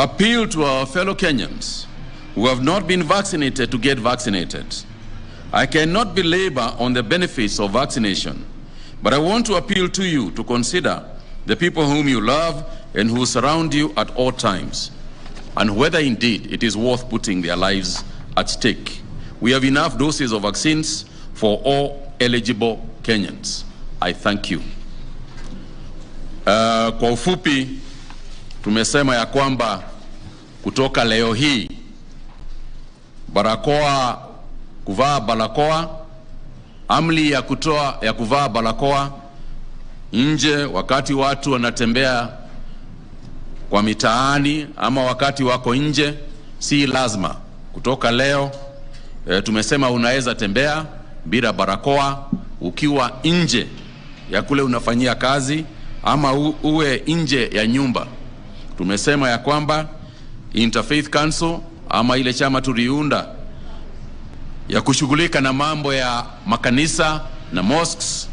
appeal to our fellow Kenyans who have not been vaccinated to get vaccinated. I cannot belabor on the benefits of vaccination, but I want to appeal to you to consider the people whom you love and who surround you at all times, and whether indeed it is worth putting their lives at stake. We have enough doses of vaccines for all eligible Kenyans. I thank you. Kwa ufupi, tumesema ya kwamba kutoka leo hii kuvaa barakoa, amri ya kuvaa barakoa nje wakati watu wanatembea kwa mitaani ama wakati wako nje si lazima. Kutoka leo tumesema unaweza tembea bila barakoa ukiwa nje ya kule unafanyia kazi ama uwe nje ya nyumba. Tumesema ya kwamba Interfaith Council ama ile chama tuliunda ya kushughulika na mambo ya makanisa na mosques,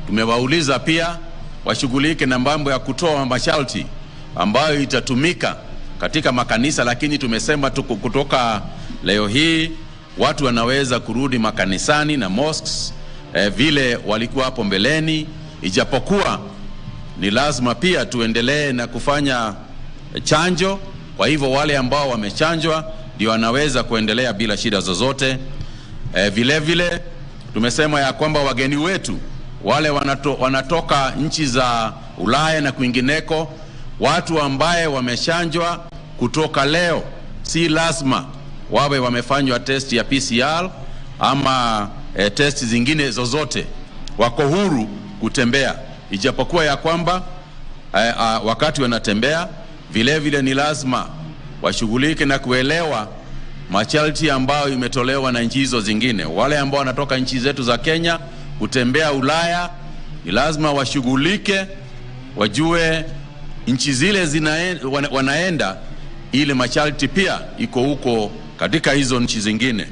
tumewauliza pia washughulike na mambo ya kutoa masharti ambayo itatumika katika makanisa, lakini tumesema kutoka leo hii watu wanaweza kurudi makanisani na mosques vile walikuwa hapo mbeleni, ijapokuwa ni lazima pia tuendelee na kufanya chanjo. Kwa hivyo wale ambao wamechanjwa ndio wanaweza kuendelea bila shida zozote. Vile vile tumesema ya kwamba wageni wetu wale wanatoka nchi za Ulaya na kwingineko, watu ambaye wamechanjwa kutoka leo si lazima wawe wamefanywa test ya PCR ama test zingine zozote, wako huru kutembea, ijapokuwa ya kwamba wakati wanatembea vile vile ni lazima washughulike na kuelewa masharti ambayo imetolewa na nchi hizo zingine. Wale ambao wanatoka nchi zetu za Kenya kutembea Ulaya ni lazima washughulike, wajue nchi zile wanaenda ile masharti pia iko huko katika hizo nchi zingine.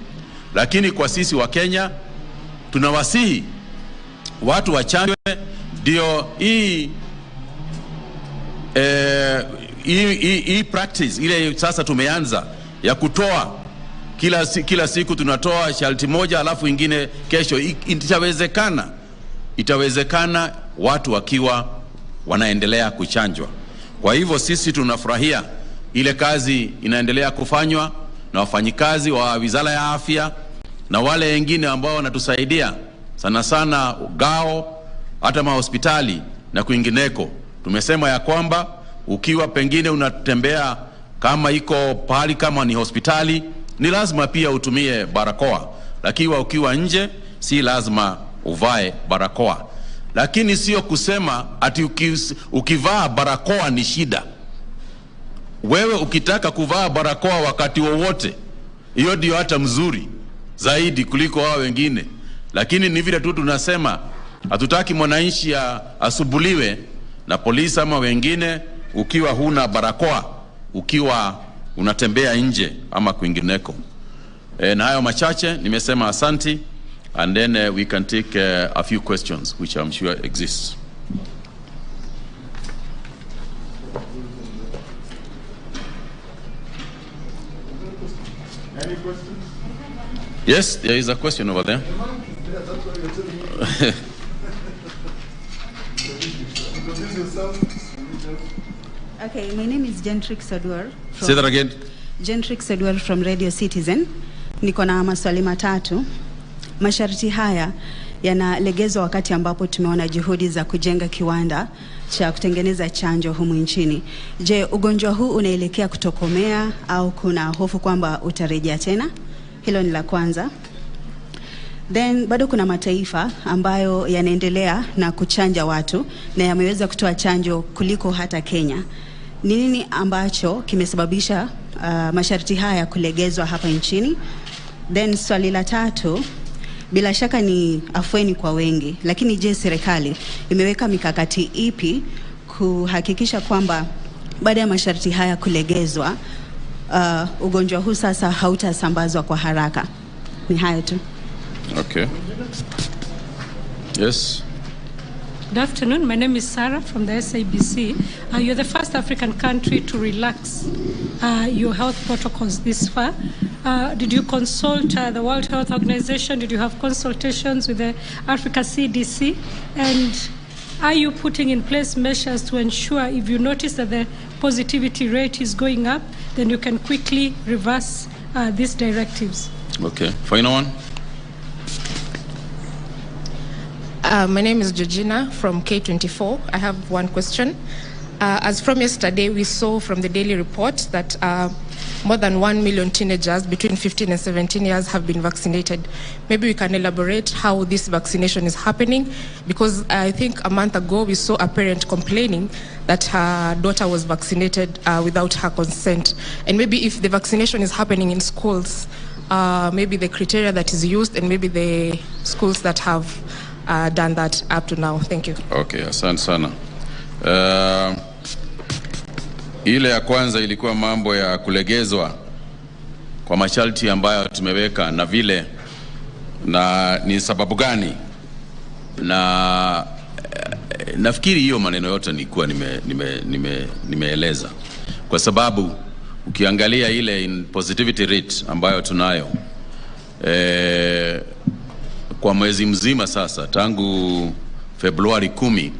Lakini kwa sisi wa Kenya tunawasihi watu wachanjwe, ndio hii practice ile sasa tumeanza ya kutoa kila siku tunatoa sharti moja alafu ingine kesho, itawezekana watu wakiwa wanaendelea kuchanjwa. Kwa hivyo sisi tunafurahia ile kazi inaendelea kufanywa na wafanyikazi wa Wizara ya Afya na wale wengine ambao wanatusaidia sana sana gao hata mahospitali na kwingineko. Tumesema ya kwamba ukiwa pengine unatembea kama iko pahali kama ni hospitali ni lazima pia utumie barakoa, lakini ukiwa nje si lazima uvae barakoa. Lakini sio kusema ati ukivaa barakoa ni shida. Wewe ukitaka kuvaa barakoa wakati wowote, hiyo ndio hata mzuri zaidi kuliko wao wengine. Lakini ni vile tu tunasema hatutaki mwananchi asubuliwe na polisi ama wengine ukiwa huna barakoa, ukiwa unatembea nje ama kwingineko. Na hayo machache nimesema asanti, and then we can take a few questions which I'm sure exist. Any questions? Yes, there is a question over there. Okay, my name is Gentrix Sadwar. Say that again. Gentrix Sadwar from Radio Citizen. Niko na maswali matatu. Masharti haya yanalegezwa wakati ambapo tumeona juhudi za kujenga kiwanda cha kutengeneza chanjo humu nchini. Je, ugonjwa huu unaelekea kutokomea au kuna hofu kwamba utarejea tena? Hilo ni la kwanza. Then bado kuna mataifa ambayo yanaendelea na kuchanja watu na yameweza kutoa chanjo kuliko hata Kenya. Ni nini ambacho kimesababisha masharti haya kulegezwa hapa nchini? Then swali la tatu, bila shaka ni afueni kwa wengi, lakini je, serikali imeweka mikakati ipi kuhakikisha kwamba baada ya masharti haya kulegezwa ugonjwa huu sasa hautasambazwa kwa haraka? Ni hayo tu. Okay. Yes. Good afternoon. My name is Sarah from the SABC. You're the first African country to relax your health protocols this far. Did you consult the World Health Organization? Did you have consultations with the Africa CDC? And are you putting in place measures to ensure if you notice that the positivity rate is going up, then you can quickly reverse these directives? Okay. Final one. My name is Georgina from K24. I have one question. As from yesterday, we saw from the daily report that more than 1 million teenagers between 15 and 17 years have been vaccinated. Maybe we can elaborate how this vaccination is happening, because I think a month ago we saw a parent complaining that her daughter was vaccinated without her consent. And maybe if the vaccination is happening in schools, maybe the criteria that is used and maybe the schools that have done that up to now. Thank you. Okay, asante sana. Ile ya kwanza ilikuwa mambo ya kulegezwa kwa masharti ambayo tumeweka na vile na ni sababu gani, na nafikiri hiyo maneno yote nilikuwa nimeeleza, kwa sababu ukiangalia ile positivity rate ambayo tunayo kwa mwezi mzima sasa tangu Februari 10,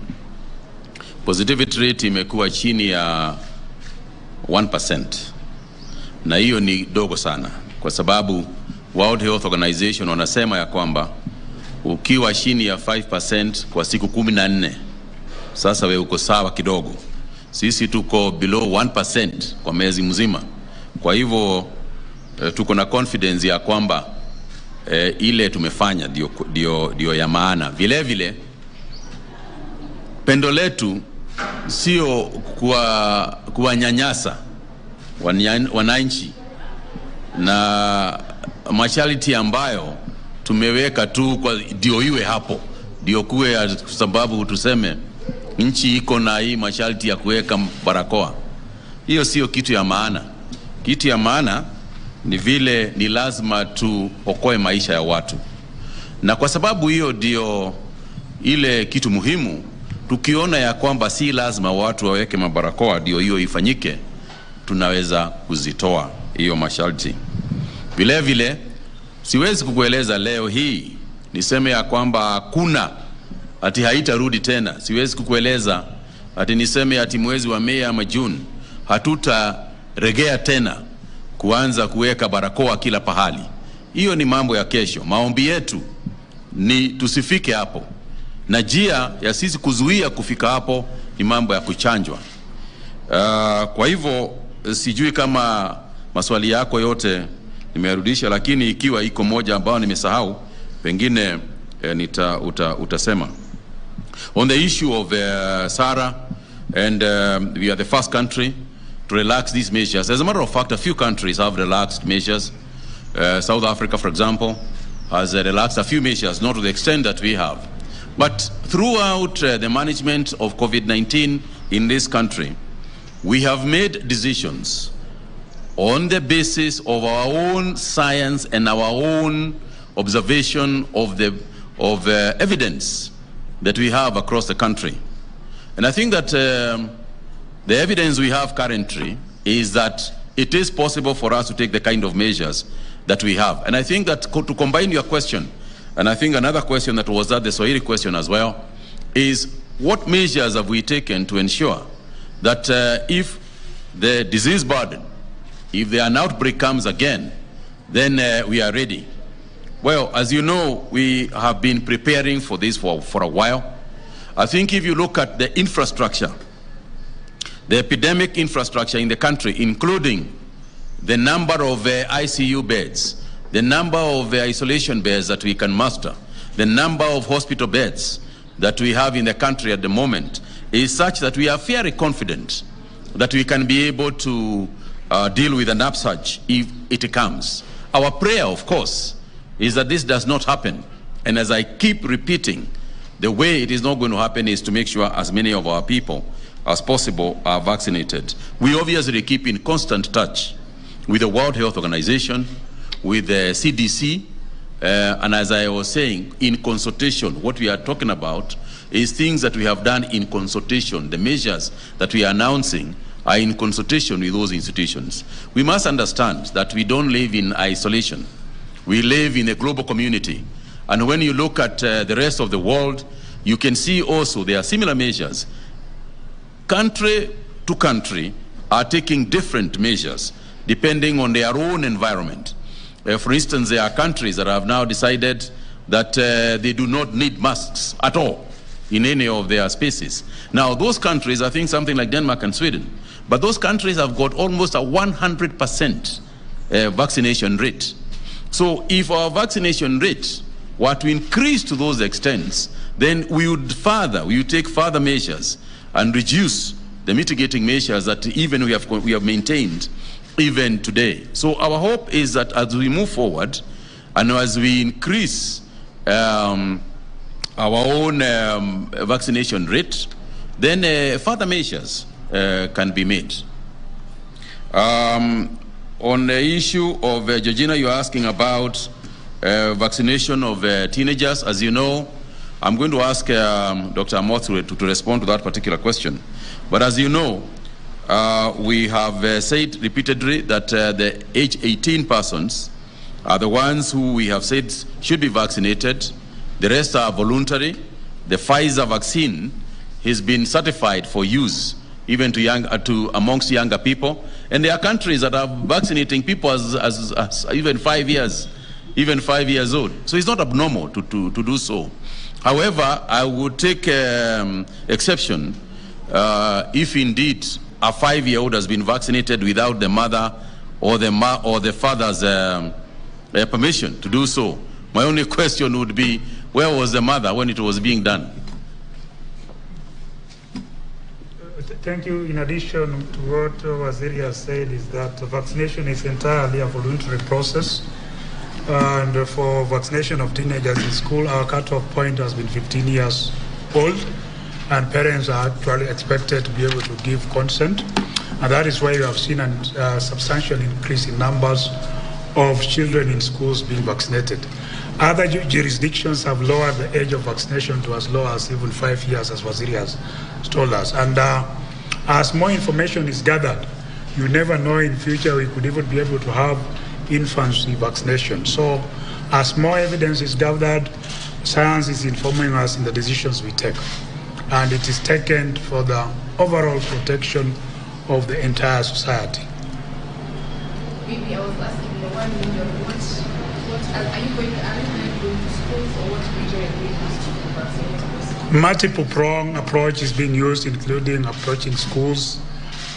positivity rate imekuwa chini ya 1%, na hiyo ni dogo sana, kwa sababu World Health Organization wanasema ya kwamba ukiwa chini ya 5% kwa siku 14, sasa wewe uko sawa kidogo. Sisi tuko below 1% kwa mwezi mzima. Kwa hivyo tuko na confidence ya kwamba ile tumefanya dio ya maana. Vile vile pendo letu sio kuwanyanyasa wananchi na masharti ambayo tumeweka tu kwa ndio iwe hapo, ndio kuwe, sababu tuseme nchi iko na hii masharti ya kuweka barakoa. Hiyo sio kitu ya maana. Kitu ya maana ni vile ni lazima tuokoe maisha ya watu, na kwa sababu hiyo ndio ile kitu muhimu. Tukiona ya kwamba si lazima watu waweke mabarakoa ndio hiyo ifanyike, tunaweza kuzitoa hiyo masharti. Vile vile siwezi kukueleza leo hii niseme ya kwamba hakuna ati haitarudi tena. Siwezi kukueleza ati niseme ati mwezi wa Mei ama June hatutaregea tena kuanza kuweka barakoa kila pahali. Hiyo ni mambo ya kesho. Maombi yetu ni tusifike hapo, na njia ya sisi kuzuia kufika hapo ni mambo ya kuchanjwa. Kwa hivyo sijui kama maswali yako yote nimerudisha, lakini ikiwa iko moja ambayo nimesahau, pengine utasema. On the issue of Sarah, and we are the first country to relax these measures. As a matter of fact, a few countries have relaxed measures. South Africa, for example, has relaxed a few measures, not to the extent that we have. But throughout the management of COVID-19 in this country, we have made decisions on the basis of our own science and our own observation of the evidence that we have across the country. And I think that the evidence we have currently is that it is possible for us to take the kind of measures that we have. And I think that to combine your question, and I think another question that was the Swahili question as well, is what measures have we taken to ensure that if the disease burden, if an outbreak comes again, then we are ready. Well, as you know, we have been preparing for this for a while. I think if you look at the infrastructure, the epidemic infrastructure in the country, including the number of ICU beds, the number of isolation beds that we can muster, the number of hospital beds that we have in the country at the moment, is such that we are fairly confident that we can be able to deal with an upsurge if it comes. Our prayer, of course, is that this does not happen. And as I keep repeating, the way it is not going to happen is to make sure as many of our people as possible are vaccinated. We obviously keep in constant touch with the World Health Organization, with the CDC, and as I was saying, in consultation, what we are talking about is things that we have done in consultation. The measures that we are announcing are in consultation with those institutions. We must understand that we don't live in isolation. We live in a global community. And when you look at the rest of the world, you can see also there are similar measures. Country to country are taking different measures depending on their own environment. For instance, there are countries that have now decided that they do not need masks at all in any of their spaces. Now, those countries, I think something like Denmark and Sweden, but those countries have got almost a 100% vaccination rate. So if our vaccination rate were to increase to those extents, then we would take further measures and reduce the mitigating measures that even we have maintained even today. So our hope is that as we move forward and as we increase our own vaccination rate, then further measures can be made. On the issue of Georgina, you're asking about vaccination of teenagers. As you know, I'm going to ask Dr. Amoth to respond to that particular question. But as you know, we have said repeatedly that the age 18 persons are the ones who we have said should be vaccinated. The rest are voluntary. The Pfizer vaccine has been certified for use even to amongst younger people. And there are countries that are vaccinating people as even 5 years old. So it's not abnormal to do so. However, I would take exception if indeed a 5-year-old has been vaccinated without the mother or the father's permission to do so. My only question would be, where was the mother when it was being done? Thank you. In addition to what Waziri has said, is that vaccination is entirely a voluntary process. And for vaccination of teenagers in school, our cutoff point has been 15 years old, and parents are actually expected to be able to give consent. And that is why you have seen a substantial increase in numbers of children in schools being vaccinated. Other jurisdictions have lowered the age of vaccination to as low as even 5 years, as Waziri has told us. And as more information is gathered, you never know, in future we could even be able to have infancy vaccination. So as more evidence is gathered, science is informing us in the decisions we take. And it is taken for the overall protection of the entire society. Maybe I was asking the 1 million, what are you going to schools, or what major are you going to vaccinate? Multiple prong approach is being used, including approaching schools,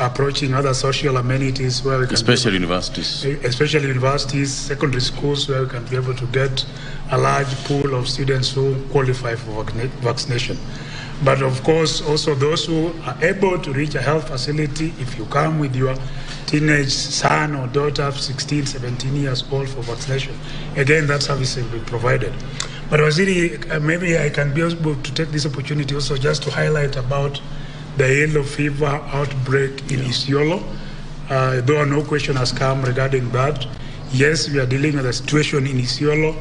approaching other social amenities where we can, especially universities, secondary schools, where we can be able to get a large pool of students who qualify for vaccination. But of course, also those who are able to reach a health facility, if you come with your teenage son or daughter, 16, 17 years old, for vaccination, again, that service will be provided. But Waziri, maybe I can be able to take this opportunity also just to highlight about the yellow fever outbreak in Isiolo. Though no question has come regarding that. Yes, we are dealing with a situation in Isiolo.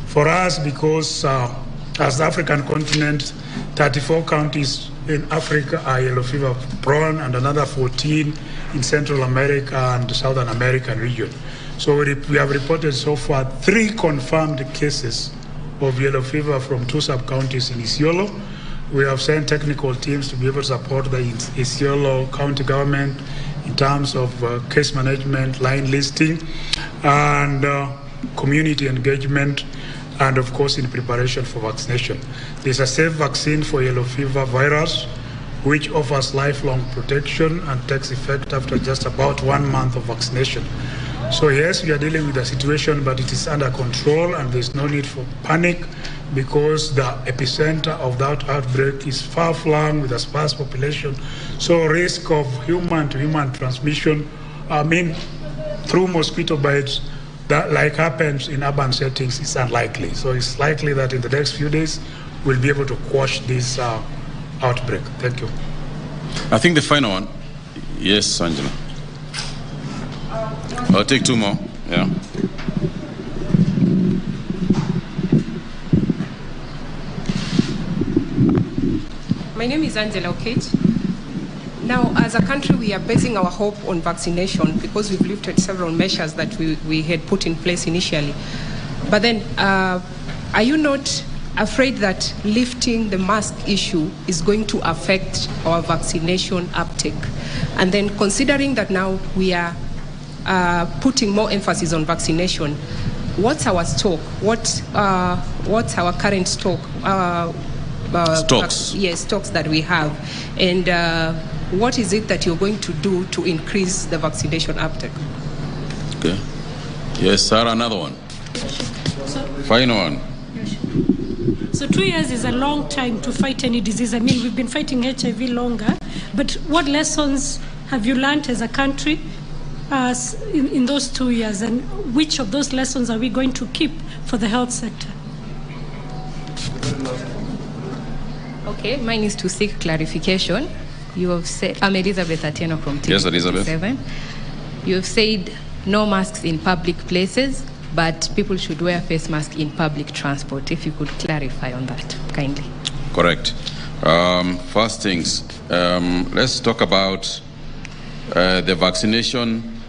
For us, because as the African continent, 34 counties in Africa are yellow fever prone, and another 14 in Central America and Southern American region. So we have reported so far 3 confirmed cases of yellow fever from 2 sub-counties in Isiolo. We have sent technical teams to be able to support the Isiolo County government in terms of case management, line listing, and community engagement, and of course in preparation for vaccination. There's a safe vaccine for yellow fever virus, which offers lifelong protection and takes effect after just about 1 month of vaccination. So yes, we are dealing with a situation, but it is under control, and there's no need for panic, because the epicenter of that outbreak is far-flung with a sparse population. So risk of human-to-human transmission, through mosquito bites, that like happens in urban settings, is unlikely. So it's likely that in the next few days, we'll be able to quash this outbreak. Thank you. I think the final one. Yes, Angela. I'll take 2 more. Yeah. My name is Angela Okech. Now, as a country, we are basing our hope on vaccination because we've looked at several measures that we had put in place initially. But then, are you not afraid that lifting the mask issue is going to affect our vaccination uptake? And then considering that now we are putting more emphasis on vaccination, what's our stock? What's our current stock? Stocks. Yes, stocks that we have. And what is it that you're going to do to increase the vaccination uptake? Okay. Yes, Sarah, another one. Final one. So 2 years is a long time to fight any disease. I mean, we've been fighting HIV longer, but what lessons have you learned as a country in those 2 years, and which of those lessons are we going to keep for the health sector? Okay, mine is to seek clarification. You have said, I'm Elizabeth Atieno from TV. Yes, Elizabeth. You have said no masks in public places, but people should wear face masks in public transport. If you could clarify on that, kindly. Correct. First things, let's talk about the vaccination.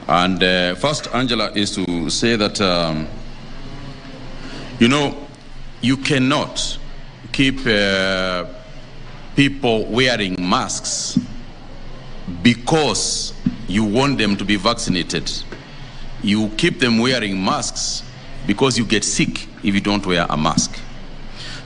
And first, Angela, is to say that, you cannot keep people wearing masks because you want them to be vaccinated. You keep them wearing masks because you get sick if you don't wear a mask.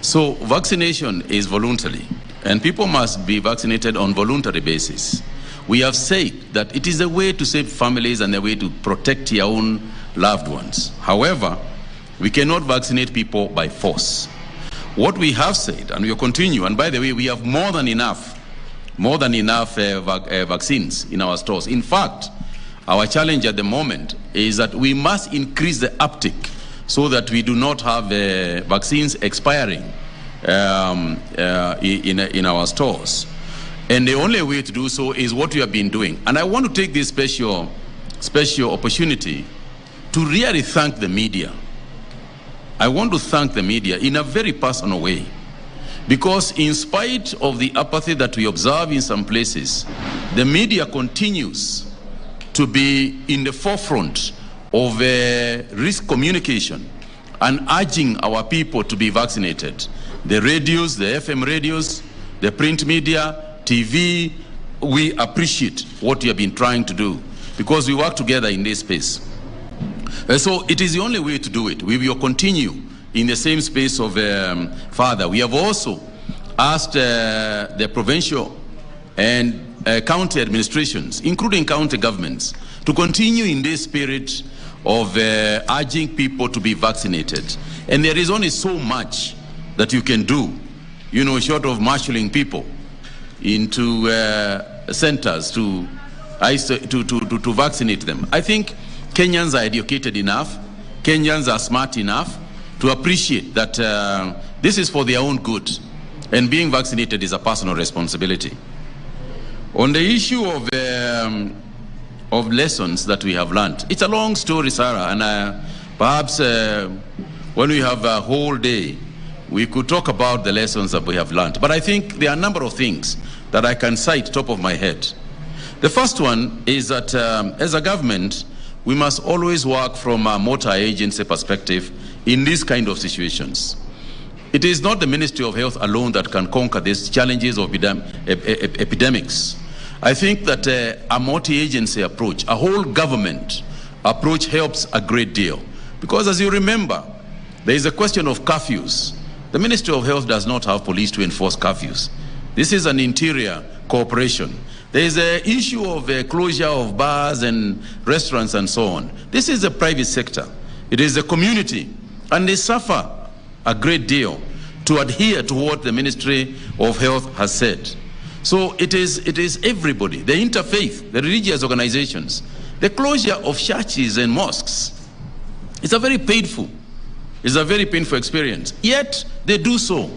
So vaccination is voluntary, and people must be vaccinated on voluntary basis. We have said that it is a way to save families and a way to protect your own loved ones. However, we cannot vaccinate people by force. What we have said, and we will continue, and by the way, we have more than enough vaccines in our stores. In fact, our challenge at the moment is that we must increase the uptake so that we do not have vaccines expiring in our stores. And the only way to do so is what we have been doing. And I want to take this special opportunity to really thank the media. I want to thank the media in a very personal way, because in spite of the apathy that we observe in some places, the media continues to be in the forefront of risk communication and urging our people to be vaccinated. The radios, the FM radios, the print media, TV, we appreciate what you have been trying to do because we work together in this space. So it is the only way to do it. We will continue in the same space of further. We have also asked the provincial and county administrations, including county governments, to continue in this spirit of urging people to be vaccinated. And there is only so much that you can do, short of marshalling people into centers to vaccinate them. I think Kenyans are educated enough, Kenyans are smart enough to appreciate that this is for their own good, and being vaccinated is a personal responsibility. On the issue of lessons that we have learned, it's a long story, Sarah, and perhaps when we have a whole day, we could talk about the lessons that we have learned. But I think there are a number of things that I can cite top of my head. The first one is that as a government, we must always work from a multi-agency perspective in these kind of situations. It is not the Ministry of Health alone that can conquer these challenges of epidemics. I think that a multi-agency approach, a whole government approach helps a great deal. Because as you remember, there is a question of curfews. The Ministry of Health does not have police to enforce curfews. This is an interior cooperation. There is an issue of closure of bars and restaurants and so on. This is the private sector. It is the community. And they suffer a great deal to adhere to what the Ministry of Health has said. So it is everybody, the interfaith, the religious organizations, the closure of churches and mosques. It's a very painful experience. Yet they do so,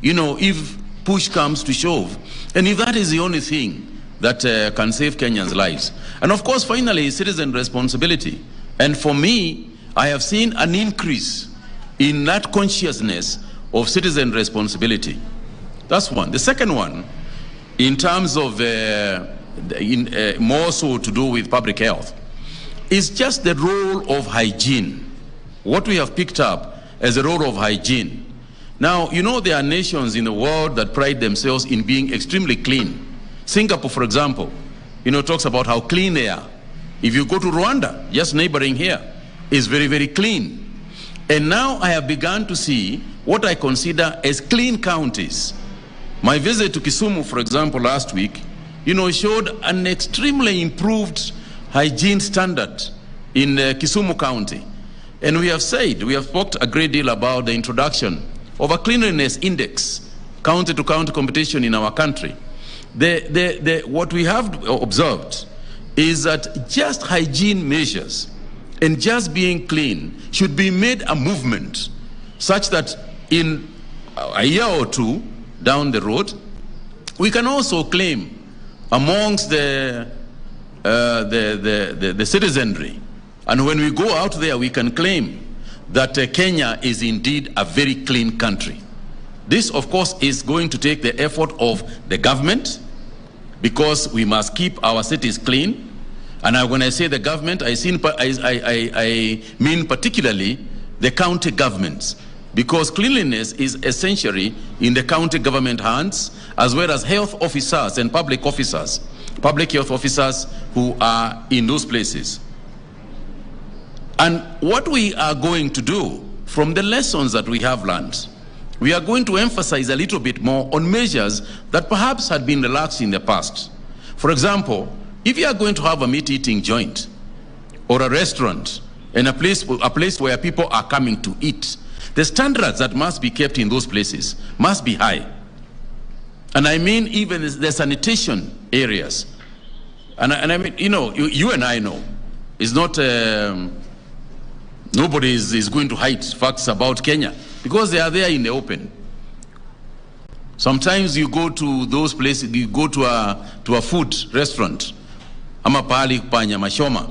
if push comes to shove. And if that is the only thing that can save Kenyans' lives. And of course, finally, citizen responsibility. And for me, I have seen an increase in that consciousness of citizen responsibility. That's one. The second one, in terms of more so to do with public health, is just the role of hygiene. What we have picked up as a role of hygiene. Now, you know, there are nations in the world that pride themselves in being extremely clean. Singapore, for example, you know, talks about how clean they are. If you go to Rwanda, just neighboring here, is very, very clean. And now I have begun to see what I consider as clean counties. My visit to Kisumu, for example, last week, you know, showed an extremely improved hygiene standard in Kisumu County. And we have said, we have talked a great deal about the introduction of a cleanliness index, county-to-county competition in our country. What we have observed is that just hygiene measures and just being clean should be made a movement such that in a year or two down the road, we can also claim amongst the citizenry, and when we go out there, we can claim that Kenya is indeed a very clean country. This, of course, is going to take the effort of the government, because we must keep our cities clean. And when I say the government, I mean particularly the county governments, because cleanliness is essentially in the county government hands, as well as health officers and public health officers who are in those places. And what we are going to do from the lessons that we have learned, we are going to emphasize a little bit more on measures that perhaps had been relaxed in the past. For example, if you are going to have a meat-eating joint or a restaurant and a place where people are coming to eat, the standards that must be kept in those places must be high. And I mean even the sanitation areas. And I mean, you know, you and I know, it's not, nobody is going to hide facts about Kenya, because they are there in the open. Sometimes you go to those places, you go to a food restaurant, ama pahali pa nyama choma,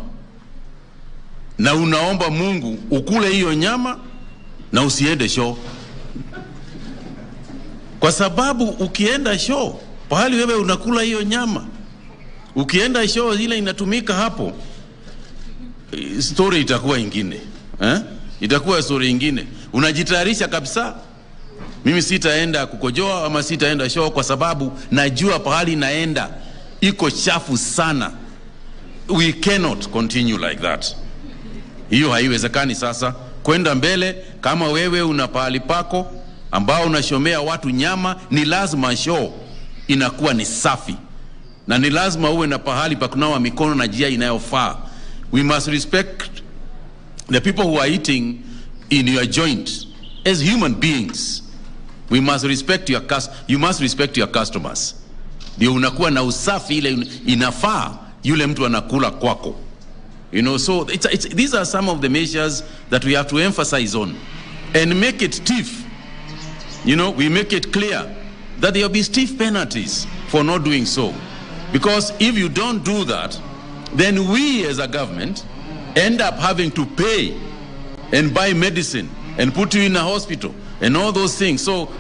na unaomba Mungu ukule hiyo nyama na usiende show. Kwa sababu ukienda show, pahali wewe unakula hiyo nyama, ukienda show ile inatumika hapo, story itakuwa ingine. Itakuwa story ingine. Unajitayarisha kabisa, mimi sitaenda kukojoa ama sitaenda show kwa sababu najua pahali naenda iko chafu sana. We cannot continue like that. Hiyo haiwezekani sasa. Kwenda mbele, kama wewe una pahali pako ambao unashomea watu nyama, ni lazima show inakuwa ni safi. Na ni lazima uwe na pahali pa kunawa mikono na njia inayofaa. We must respect the people who are eating in your joint as human beings. We must respect you must respect your customers. Ndio unakuwa na usafi ile inafaa yule mtu anakula kwako. You know, so these are some of the measures that we have to emphasize on and make it stiff. You know, we make it clear that there will be stiff penalties for not doing so. Because if you don't do that, then we as a government end up having to pay and buy medicine and put you in a hospital and all those things. So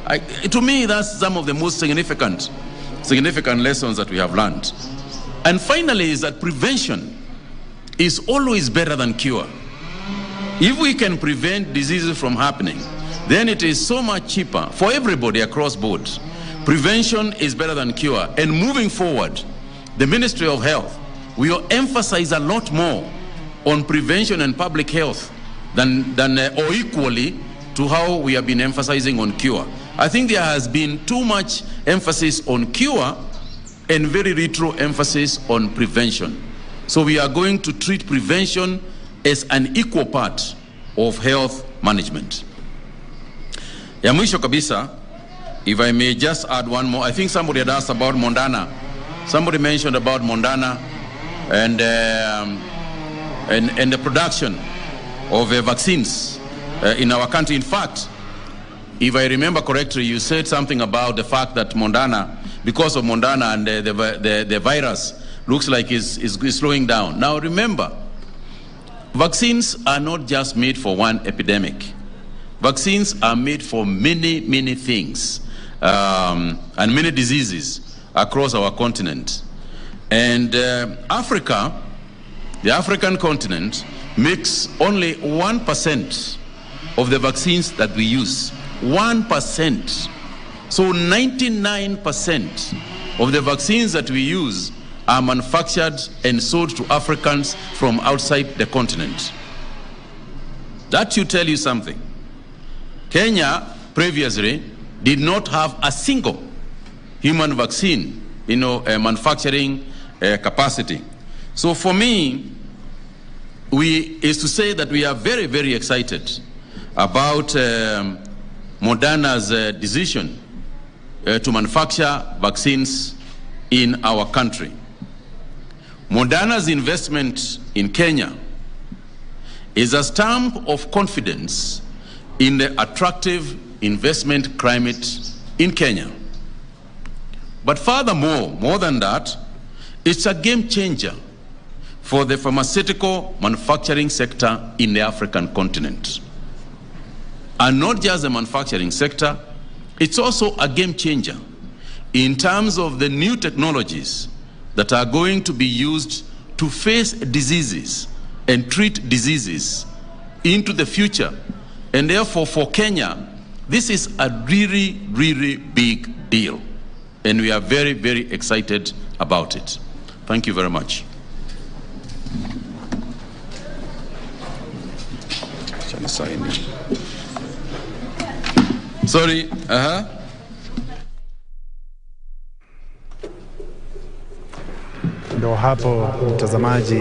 to me, that's some of the most significant lessons that we have learned. And finally is that prevention is always better than cure. If we can prevent diseases from happening, then it is so much cheaper for everybody across board. Prevention is better than cure. And moving forward, the Ministry of Health will emphasize a lot more on prevention and public health than or equally to how we have been emphasizing on cure. I think there has been too much emphasis on cure and very little emphasis on prevention. So we are going to treat prevention as an equal part of health management. Ya mwisho kabisa, if I may just add one more. I think somebody had asked about Mondana. Somebody mentioned about Mondana and the production of vaccines in our country. In fact, if I remember correctly, you said something about the fact that Mondana, because of Mondana and the virus, looks like is slowing down. Now remember, vaccines are not just made for one epidemic. Vaccines are made for many, many things. and many diseases across our continent. And Africa, the African continent, makes only 1% of the vaccines that we use. 1%. So 99% of the vaccines that we use are manufactured and sold to Africans from outside the continent. That should tell you something. Kenya previously did not have a single human vaccine, manufacturing capacity. So for me, is to say that we are very, very excited about Moderna's decision to manufacture vaccines in our country. Moderna's investment in Kenya is a stamp of confidence in the attractive investment climate in Kenya. But furthermore, more than that, it's a game changer for the pharmaceutical manufacturing sector in the African continent. And not just the manufacturing sector, it's also a game changer in terms of the new technologies that are going to be used to face diseases and treat diseases into the future. And therefore, for Kenya, this is a really, really big deal. And we are very, very excited about it. Thank you very much. Sorry, Ndo hapo mtazamaji,